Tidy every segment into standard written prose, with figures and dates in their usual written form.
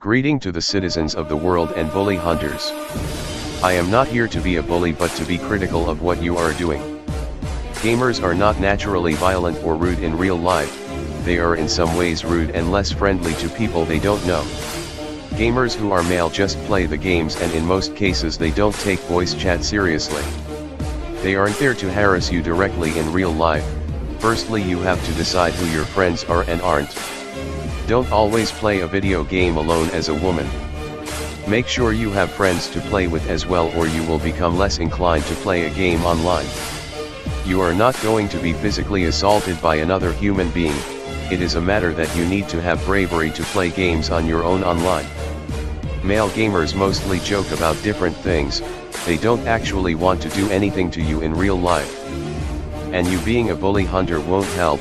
Greeting to the citizens of the world and bully hunters. I am not here to be a bully but to be critical of what you are doing. Gamers are not naturally violent or rude in real life, they are in some ways rude and less friendly to people they don't know. Gamers who are male just play the games, and in most cases they don't take voice chat seriously. They aren't there to harass you directly in real life. Firstly, you have to decide who your friends are and aren't. Don't always play a video game alone as a woman. Make sure you have friends to play with as well, or you will become less inclined to play a game online. You are not going to be physically assaulted by another human being, it is a matter that you need to have bravery to play games on your own online. Male gamers mostly joke about different things, they don't actually want to do anything to you in real life. And you being a bully hunter won't help.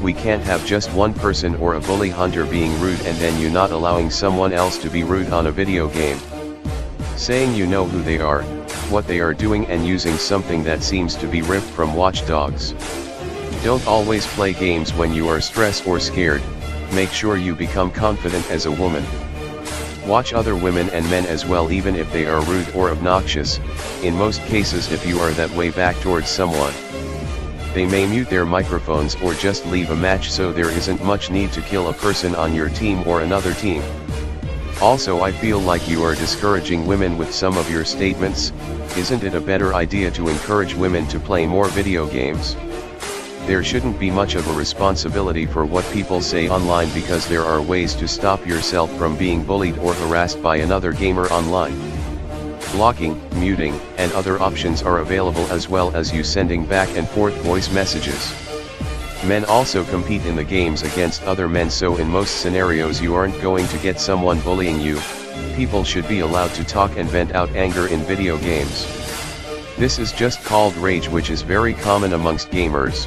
We can't have just one person or a bully hunter being rude and then you not allowing someone else to be rude on a video game. Saying you know who they are, what they are doing, and using something that seems to be ripped from Watch Dogs. Don't always play games when you are stressed or scared, make sure you become confident as a woman. Watch other women and men as well, even if they are rude or obnoxious. In most cases, if you are that way back towards someone, they may mute their microphones or just leave a match, so there isn't much need to kill a person on your team or another team. Also, I feel like you are discouraging women with some of your statements. Isn't it a better idea to encourage women to play more video games? There shouldn't be much of a responsibility for what people say online, because there are ways to stop yourself from being bullied or harassed by another gamer online. Blocking, muting, and other options are available, as well as you sending back and forth voice messages. Men also compete in the games against other men, so in most scenarios you aren't going to get someone bullying you. People should be allowed to talk and vent out anger in video games. This is just called rage, which is very common amongst gamers.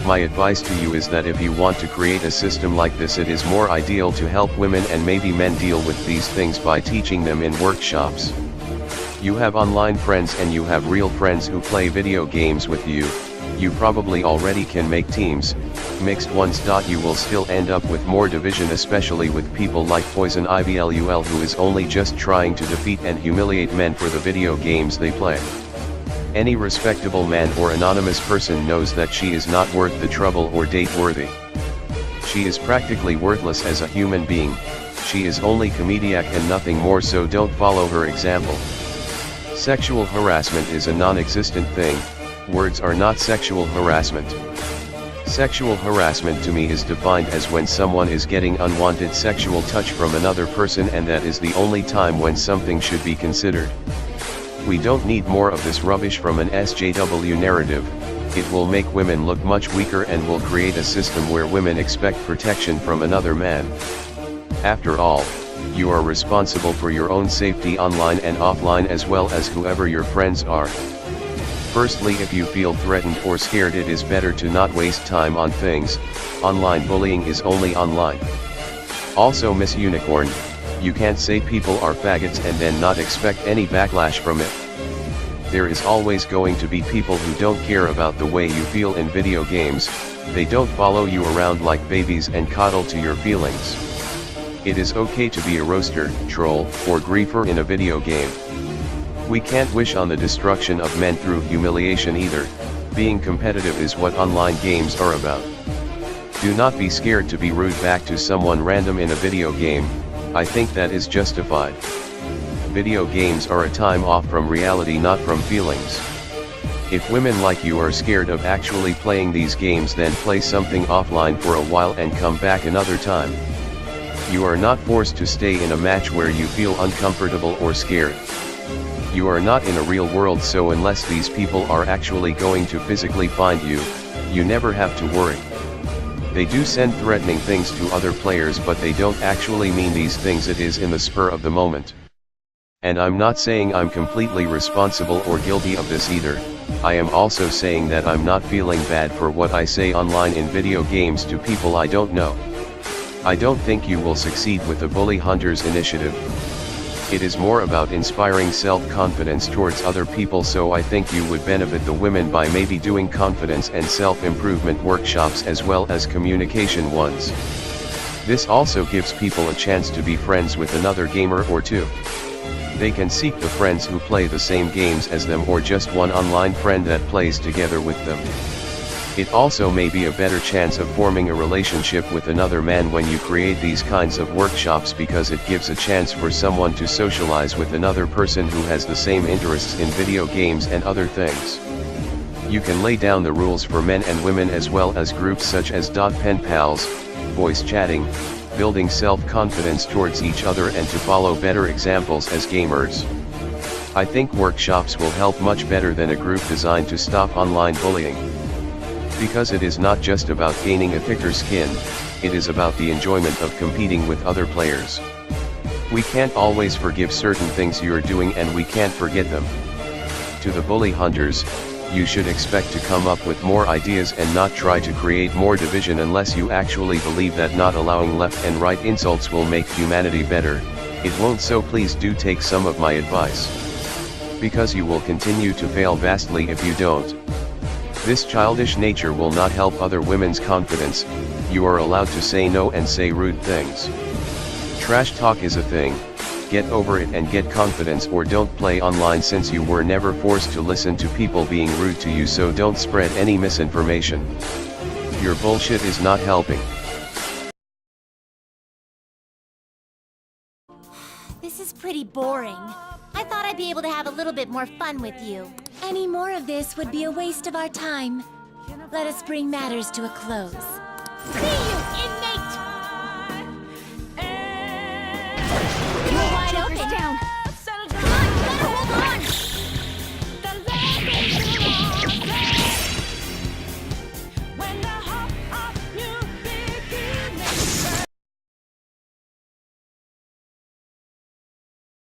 My advice to you is that if you want to create a system like this, it is more ideal to help women and maybe men deal with these things by teaching them in workshops. You have online friends and you have real friends who play video games with you. You probably already can make teams, mixed ones. You will still end up with more division, especially with people like Poison Ivy, who is only just trying to defeat and humiliate men for the video games they play. Any respectable man or anonymous person knows that she is not worth the trouble or date worthy. She is practically worthless as a human being. She is only comedic and nothing more, so don't follow her example. Sexual harassment is a non-existent thing. Words are not sexual harassment. Sexual harassment to me is defined as when someone is getting unwanted sexual touch from another person, and that is the only time when something should be considered. We don't need more of this rubbish from an SJW narrative. It will make women look much weaker and will create a system where women expect protection from another man. After all, you are responsible for your own safety online and offline, as well as whoever your friends are. Firstly, if you feel threatened or scared, it is better to not waste time on things. Online bullying is only online. Also, Miss Unicorn, you can't say people are faggots and then not expect any backlash from it. There is always going to be people who don't care about the way you feel in video games. They don't follow you around like babies and coddle to your feelings. It is okay to be a roaster, troll, or griefer in a video game. We can't wish on the destruction of men through humiliation either. Being competitive is what online games are about. Do not be scared to be rude back to someone random in a video game. I think that is justified. Video games are a time off from reality, not from feelings. If women like you are scared of actually playing these games, then play something offline for a while and come back another time. You are not forced to stay in a match where you feel uncomfortable or scared. You are not in a real world, so unless these people are actually going to physically find you, you never have to worry. They do send threatening things to other players, but they don't actually mean these things. It is in the spur of the moment. And I'm not saying I'm completely responsible or guilty of this either. I am also saying that I'm not feeling bad for what I say online in video games to people I don't know. I don't think you will succeed with the Bully Hunters initiative. It is more about inspiring self-confidence towards other people, so I think you would benefit the women by maybe doing confidence and self-improvement workshops as well as communication ones. This also gives people a chance to be friends with another gamer or two. They can seek the friends who play the same games as them or just one online friend that plays together with them. It also may be a better chance of forming a relationship with another man when you create these kinds of workshops, because it gives a chance for someone to socialize with another person who has the same interests in video games and other things. You can lay down the rules for men and women as well as groups such as pen pals, voice chatting, building self-confidence towards each other and to follow better examples as gamers. I think workshops will help much better than a group designed to stop online bullying. Because it is not just about gaining a thicker skin, it is about the enjoyment of competing with other players. We can't always forgive certain things you're doing and we can't forget them. To the bully hunters, you should expect to come up with more ideas and not try to create more division unless you actually believe that not allowing left and right insults will make humanity better. It won't, so please do take some of my advice. Because you will continue to fail vastly if you don't. This childish nature will not help other women's confidence. You are allowed to say no and say rude things. Trash talk is a thing. Get over it and get confidence, or don't play online since you were never forced to listen to people being rude to you, so don't spread any misinformation. Your bullshit is not helping. This is pretty boring. I thought I'd be able to have a little bit more fun with you. Any more of this would be a waste of our time. Let us bring matters to a close. See you, inmate! You're wide open. Down.